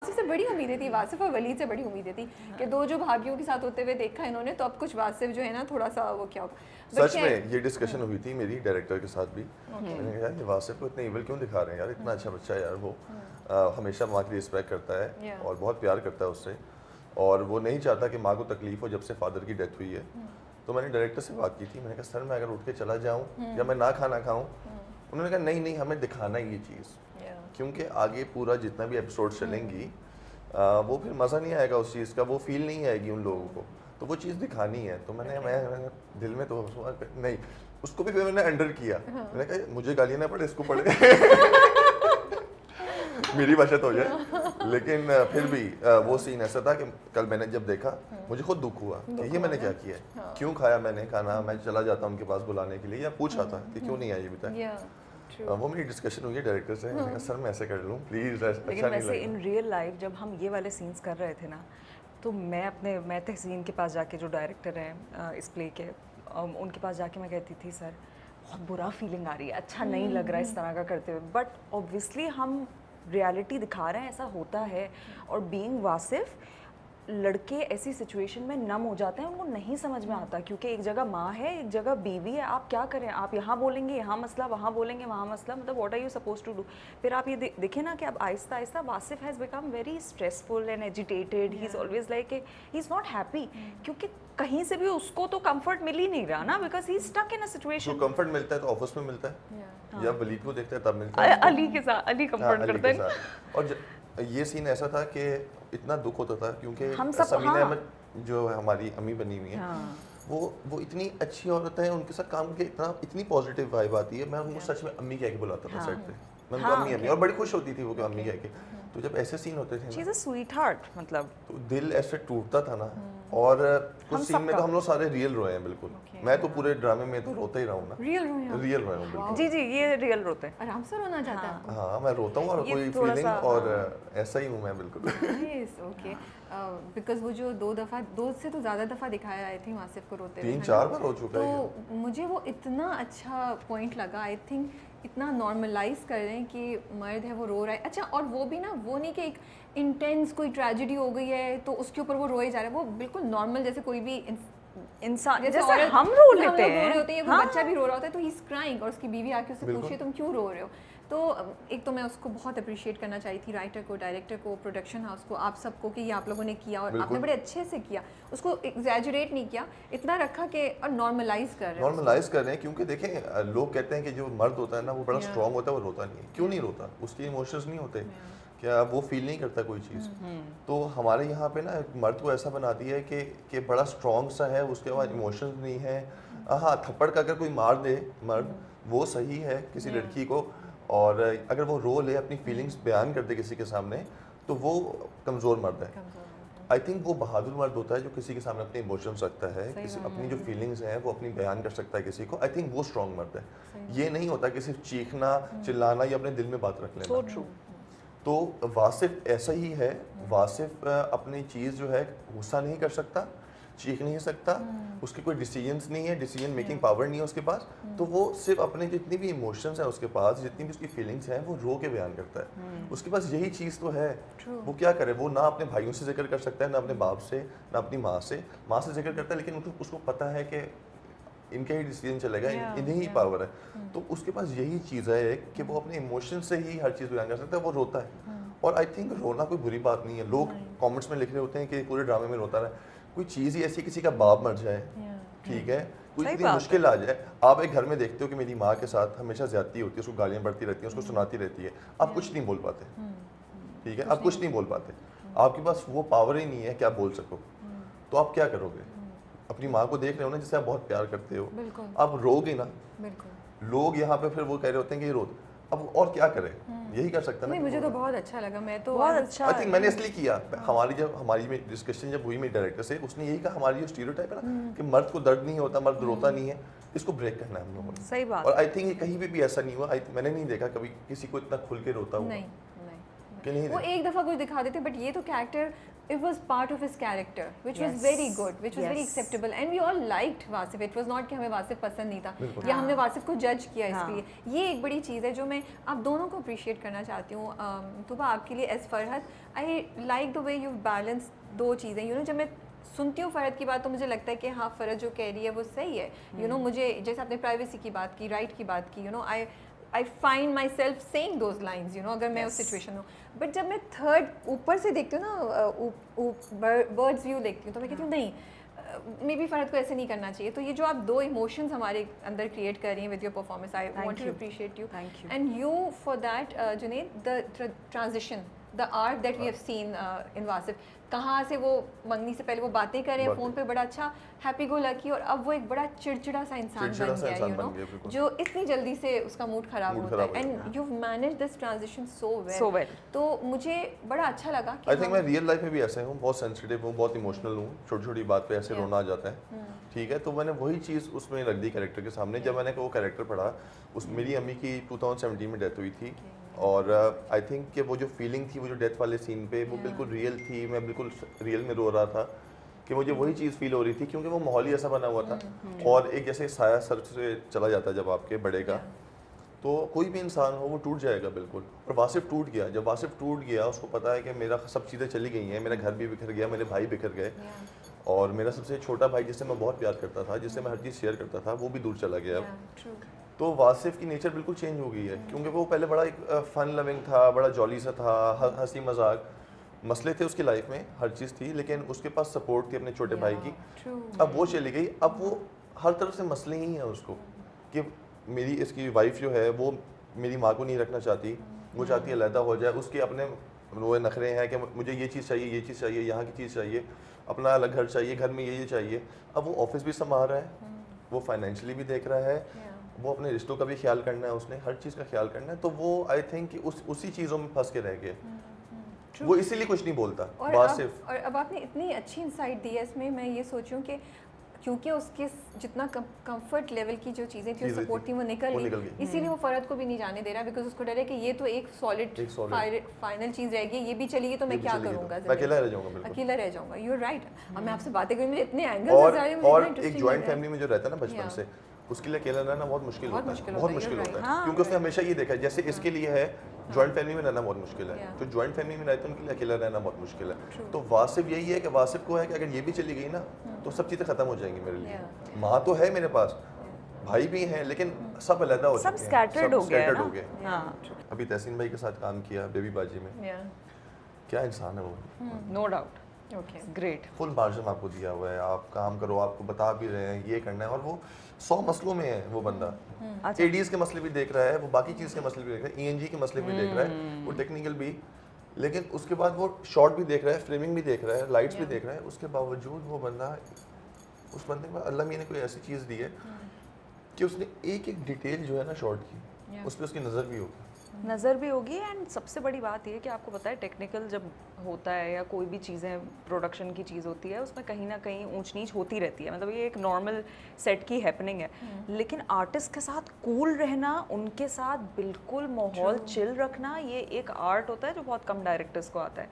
से बड़ी उम्मीदें थी, वासिफ और वलीद से बड़ी उम्मीदें थी कि दो जो भाभीियों के साथ होते हुए देखा इन्होंने, तो अब कुछ वासिफ जो है ना थोड़ा सा वो क्या होगा। सच में ये डिस्कशन हुई थी मेरी डायरेक्टर के साथ भी। मैंने कहा यार ये वासिफ को इतना इविल क्यों दिखा रहे हैं यार, इतना अच्छा बच्चा है यार वो, हमेशा माँ की रिस्पेक्ट करता है और बहुत प्यार करता है उससे, और वो नहीं चाहता कि माँ को तकलीफ हो जब से फादर की डेथ हुई है। तो मैंने डायरेक्टर से बात की थी, मैंने कहा सर मैं अगर उठ के चला जाऊँ या मैं ना खाना खाऊँ, उन्होंने कहा नहीं नहीं हमें दिखाना ही ये चीज़, क्योंकि आगे पूरा जितना भी एपिसोड चलेंगी वो फिर मज़ा नहीं आएगा उस चीज़ का, वो फील नहीं आएगी उन लोगों को, तो वो चीज़ दिखानी है। तो मैं दिल में तो नहीं, उसको भी फिर मैंने अंडर किया। मैंने कहा मुझे गालियाँ ना पड़े, इसको पड़े मेरी बचत हो जाए। लेकिन फिर भी वो सीन ऐसा था कि कल मैंने जब देखा मुझे खुद दुख हुआ कि ये मैंने क्या किया है, क्यों खाया मैंने खाना, मैं चला जाता उनके पास बुलाने के लिए या पूछा था कि क्यों नहीं आई अभी तक। वो मेरी डिस्कशन हुई है डायरेक्टर से, मैंने कहा सर मैं ऐसे कर लूँ प्लीज़, अच्छा लेकिन नहीं वैसे लगेगा। इन रियल लाइफ जब हम ये वाले सीन्स कर रहे थे ना, तो मैं तहसीन के पास जाके, जो डायरेक्टर हैं इस प्ले के, उनके पास जाके मैं कहती थी सर बहुत बुरा फीलिंग आ रही है, अच्छा नहीं लग रहा है इस तरह का करते हुए, बट ऑब्वियसली हम रियलिटी दिखा रहे हैं, ऐसा होता है। और बीइंग वासिफ, लड़के ऐसी सिचुएशन में नम हो जाते हैं, उनको नहीं समझ में आता, क्योंकि एक जगह माँ है, एक जगह बीवी है, आप क्या करें, आप यहाँ बोलेंगे यहाँ मसला, वहाँ बोलेंगे वहाँ मसला, मतलब what are you suppose to do. फिर आप ये देखें ना कि अब आहिस्ता आहिस्ता Wasif has become very stressful and agitated, he is always like he is not happy, क्योंकि कहीं से भी उसको तो कंफर्ट मिल ही नहीं रहा ना, because he is stuck in a situation. जो कंफर्ट मिलता है तो ऑफिस में मिलता है या वलीद को देखता है तब मिलता है, अली के साथ, अली कंफर्ट करते हैं। और ये सीन ऐसा था कि इतना दुख होता था क्योंकि हम सब, समीना अहमद जो हमारी अम्मी बनी हुई है, वो इतनी अच्छी औरत है, उनके साथ काम के इतनी पॉजिटिव वाइब आती है, मैं उनको सच में अम्मी कह के बुलाता था सेट पे, मैं उनको अम्मी अम्मी, और बड़ी खुश होती थी वो कि अम्मी कह के। तो जब ऐसे सीन होते थे she is a sweet heart, मतलब तो दिल ऐसे टूटता था ना। और कुछ सीन में तो हम लोग सारे रियल रोए हैं बिल्कुल। मैं तो पूरे ड्रामे में तो रोता ही रहा हूँ ना, रियल रोए हूँ बिल्कुल। जी जी, ये रियल रोते हैं, आराम से रोना चाहता है आपको? हाँ मैं रोता हूँ और कोई फीलिंग, और ऐसा ही हूँ मैं बिल्कुल। Nice, okay. बिकॉज वो जो दो से तो ज़्यादा दफ़ा दिखाया आई थिंक वासिफ को रोते हुए, 3-4 बार हो चुका है। तो मुझे वो इतना अच्छा पॉइंट लगा, आई थिंक इतना नॉर्मलाइज कर रहे हैं कि मर्द है वो रो रहा है, अच्छा, और वो भी ना, वो नहीं कि एक इंटेंस कोई ट्रेजेडी हो गई है तो उसके ऊपर वो रोए जा रहे हैं, वो बिल्कुल नॉर्मल जैसे कोई भी इंसान, जैसे औरत हम रो लेते हम लोग हैं, रो रहे होते हैं, हाँ? कोई बच्चा भी रो रहा होता है तो ही इज क्राइंग, और उसकी बीवी आके उससे पूछे तुम क्यों रो रहे हो। तो एक तो मैं उसको बहुत अप्रिशिएट करना चाहिए थी, राइटर को, डायरेक्टर को, प्रोडक्शन हाउस को, आप सबको, कि ये आप लोगों ने किया और आपने बड़े अच्छे से किया, उसको एग्जैजरेट नहीं किया, इतना रखा कि और नॉर्मलाइज कर रहे हैं। क्योंकि देखें लोग कहते हैं कि जो मर्द होता है ना वो बड़ा स्ट्रांग होता है, वो रोता नहीं है। क्यों नहीं रोता? उसके इमोशंस नहीं होते क्या, वो फील नहीं करता कोई चीज़। तो हमारे यहाँ पे ना मर्द को ऐसा बना दिया है कि बड़ा स्ट्रॉन्ग सा है, उसके बाद इमोशंस नहीं है। हाँ, थप्पड़ का अगर कोई मार दे मर्द, वो सही है किसी लड़की को, और अगर वो रो ले, अपनी फीलिंग्स बयान कर दे किसी के सामने, तो वो कमज़ोर मर्द है। आई थिंक वो बहादुर मर्द होता है जो किसी के सामने अपने इमोशंस रखता है, किसी अपनी जो फीलिंग्स हैं वो अपनी बयान कर सकता है किसी को। आई थिंक वो स्ट्रॉन्ग मर्द है। ये नहीं होता कि सिर्फ चीखना, चिल्लाना या अपने दिल में बात रख लेना। So true. तो वासिफ ऐसा ही है। वासिफ अपनी चीज़ जो है गुस्सा नहीं कर सकता, चीख नहीं सकता, उसके कोई डिसीजंस नहीं है, डिसीजन मेकिंग पावर नहीं है उसके पास। तो वो सिर्फ अपने जितनी भी इमोशंस हैं उसके पास, जितनी भी उसकी फीलिंग्स हैं, वो रो के बयान करता है। उसके पास यही चीज़ तो है। वो क्या करे, वो ना अपने भाइयों से जिक्र कर सकता है, ना अपने बाप से, ना अपनी माँ से जिक्र करता है, लेकिन उसको पता है कि इनका ही डिसीजन चलेगा, इन्हें ही पावर है। तो उसके पास यही चीज़ है कि वो अपने इमोशन से ही हर चीज़ बयान कर सकता है, वो रोता है। और आई थिंक रोना कोई बुरी बात नहीं है। लोग कमेंट्स में लिख रहे होते हैं कि पूरे ड्रामे में रोता रहा। कोई चीज़ ही ऐसी, किसी का बाप मर जाए, ठीक है, कोई इतनी मुश्किल आ जाए, आप एक घर में देखते हो कि मेरी माँ के साथ हमेशा ज्यादती होती है, उसको गालियाँ बढ़ती रहती हैं, उसको सुनाती रहती है, आप कुछ नहीं बोल पाते, ठीक है, आप कुछ नहीं बोल पाते, आपके पास वो पावर ही नहीं है कि आप बोल सको। तो आप क्या करोगे? अपनी माँ को देख रहे हो ना, जिसे आप बहुत प्यार करते हो, आप रोगे ना। लोग यहाँ पे फिर वो कह रहे होते हैं कि ये रो, अब और क्या करें, यही कर सकता है ना। मुझे तो बहुत अच्छा लगा, मैं तो बहुत अच्छा, आई थिंक मैंने इसलिए किया। हमारी डिस्कशन जब हुई मेरी डायरेक्टर से, उसने यही कहा, हमारी जो स्टीरियोटाइप है ना कि मर्द को दर्द नहीं होता, मर्द रोता नहीं है, इसको ब्रेक करना है हम लोगों ने। सही बात। और आई थिंक ये कहीं भी ऐसा नहीं हुआ। मैंने नहीं देखा कभी किसी को इतना खुल के रोता हुआ। नहीं, वो एक दफ़ा कुछ दिखा देते, बट ये तो character it was part of his character, which was Yes. very good, which was very Yes. acceptable, and we all liked Wasif. It was not कि हमें वासिफ पसंद नहीं था बिल्कुल। या हमने वासिफ को जज किया हाँ। इसके लिए. ये एक बड़ी चीज़ है जो मैं आप दोनों को अप्रिशिएट करना चाहती हूँ. तुबा आपके लिए as Farhat, I like the way you balance दो चीज़ें. यू नो जब मैं सुनती हूँ फ़रहत की बात तो मुझे लगता है कि हाँ फ़रहत जो कह रही है वो सही है. यू नो मुझे जैसे आपने प्राइवेसी की बात की, राइट की बात की, you know I find my self saying those lines, you know अगर मैं उस सिचुएशन हूँ. बट जब मैं थर्ड ऊपर से देखती हूँ ना, बर्ड्स व्यू देखती हूँ, तो मैं कहती हूँ नहीं, मे बी फ़रहत को ऐसे नहीं करना चाहिए. तो ये जो आप दो इमोशंस हमारे अंदर क्रिएट कर रही हैं with your performance, I want to appreciate you. Thank you. And you for that Junaid, the transition, the art that we have seen in Wasif, कहाँ से वो मंगनी से पहले वो बातें कर रहे हैं फ़ोन पे बड़ा अच्छा हैप्पी गो लकी, और अब वो एक बड़ा चिड़चिड़ा सा इंसान चिड़चिड़ा बन सा गया, इंसान यू बन नो, गया, बिल्कुल। जो इतनी जल्दी से उसका मूड खराब Mood होता खराब है. हो जाता and you manage this transition so So well. तो मुझे बड़ा अच्छा लगा कि आई थिंक मैं रियल लाइफ में भी ऐसे हूँ, बहुत सेंसिटिव हूँ, बहुत इमोशनल हूँ, छोटी छोटी बात पे ऐसे Yeah. रोना आ जाता है. ठीक है, तो मैंने वही चीज़ उसमें रख दी कैरेक्टर के सामने. जब मैंने वो कैरेक्टर पढ़ा, उस मेरी अम्मी की 2017 में डेथ हुई थी, और आई थिंक कि वो जो फीलिंग थी, वो जो डेथ वाले सीन पे, वो बिल्कुल रियल थी. मैं बिल्कुल रियल में रो रहा था कि मुझे वही चीज़ फील हो रही थी, क्योंकि वो माहौल ही ऐसा बना हुआ था. और एक जैसे साया सर से चला जाता है जब आपके बड़े का, तो कोई भी इंसान हो वो टूट जाएगा बिल्कुल. और वासिफ टूट गया. जब वासिफ टूट गया, उसको पता है कि मेरा सब चीज़ें चली गई हैं, मेरा घर भी बिखर गया, मेरे भाई बिखर गए, और मेरा सबसे छोटा भाई जिससे मैं बहुत प्यार करता था, जिससे मैं हर चीज़ शेयर करता था, वो भी दूर चला गया. ट्रू. तो वासिफ की नेचर बिल्कुल चेंज हो गई है, क्योंकि वो पहले बड़ा एक फन लविंग था, बड़ा जॉली सा था, हंसी मजाक, मसले थे उसकी लाइफ में, हर चीज़ थी, लेकिन उसके पास सपोर्ट थी अपने छोटे भाई की. ट्रू. अब वो चली गई. अब वो हर तरफ से मसले ही हैं उसको, कि मेरी इसकी वाइफ जो है वो मेरी माँ को नहीं रखना चाहती, वो चाहती है अलहदा हो जाए. उसके अपने वो नखरे हैं कि मुझे ये चीज़ चाहिए, ये चीज़ चाहिए, यहाँ की चीज़ चाहिए, अपना अलग घर चाहिए, घर में ये चाहिए. अब वो ऑफिस भी संभाल रहा है, वो फाइनेंशियली भी देख रहा है, वो अपने रिश्तों का भी ख्याल करना है, उसने हर चीज़ का ख्याल करना है. तो वो आई थिंक कि उसी चीज़ों में फंस के रह गए. वो इसीलिए कुछ नहीं बोलता और वासिफ. और अब आपने इतनी अच्छी इंसाइट दी है इसमें, मैं ये सोचूं कि क्योंकि उसके जितना कंफर्ट लेवल की जो चीज़ें थी, चीज़ें सपोर्ट थी, थी, वो निकल वो निकल गई. गई. इसीलिए वो फ़रहत को भी नहीं जाने दे रहा, बिकॉज उसको डर है कि ये तो एक सॉलिड एक solid. फाइनल चीज़ रहेगी, ये भी चलेगी तो ये मैं भी क्या चलेगी तो करूँगा, मैं अकेला रह जाऊंगा, बिल्कुल. अकेला रह जाऊंगा. You are right. अब मैं आपसे बातें करूँ, मुझे इतने एंगल्स और नजर आ रहे हैं, मुझे और इतना एक interesting जॉइंट लग रहा है. फैमिली में जो रहता है ना बचपन Yeah. से, उसके लिए अकेला रहना बहुत मुश्किल बहुत होता मुश्किल है, होता बहुत है, मुश्किल you're होता right. है, हाँ, क्योंकि उसने हमेशा ये देखा है, जैसे इसके लिए है जॉइंट फैमिली में रहना बहुत मुश्किल है, Yeah. तो जॉइंट फैमिली में रहते हैं उनके लिए अकेला रहना बहुत मुश्किल है. True. तो वासिफ यही है कि वासिफ को है कि अगर ये भी चली गई ना, तो सब चीज़ें खत्म हो जाएंगी मेरे लिए. Yeah. माँ तो है मेरे पास, भाई भी हैं, लेकिन सब अलग हो सब चुके हैं, scattered हो गया है scattered ना? हो गए. हाँ, अभी तहसीन भाई के साथ काम किया बेबी बाजी में, Yeah. क्या इंसान है वो. No doubt, Okay. Great. Full margin आपको दिया हुआ है, आप काम करो, आपको बता भी रहे हैं ये करना है, और वो 100 मसलों में है वो बंदा. अच्छा. एडीज के मसले भी देख रहा है, वो बाकी चीज़ के मसले भी देख रहा है, ईएनजी के मसले भी देख रहा है, वो टेक्निकल भी, लेकिन उसके बाद वो शॉट भी देख रहा है, फ्रेमिंग भी देख रहा है, लाइट्स भी देख रहा है. उसके बावजूद वो बंदा, उस बंदे में अल्लाह मियां ने कोई ऐसी चीज़ दी है कि उसने एक एक डिटेल जो है ना शॉट की, Yeah. उस पर उसकी नज़र भी होगी. नज़र भी होगी. एंड सबसे बड़ी बात ये है कि आपको पता है टेक्निकल जब होता है या कोई भी चीज़ें प्रोडक्शन की चीज़ होती है, उसमें कहीं ना कहीं ऊंच नीच होती रहती है. मतलब ये एक नॉर्मल सेट की हैपनिंग है, लेकिन आर्टिस्ट के साथ कूल रहना, उनके साथ बिल्कुल माहौल चिल रखना, ये एक आर्ट होता है जो बहुत कम डायरेक्टर्स को आता है.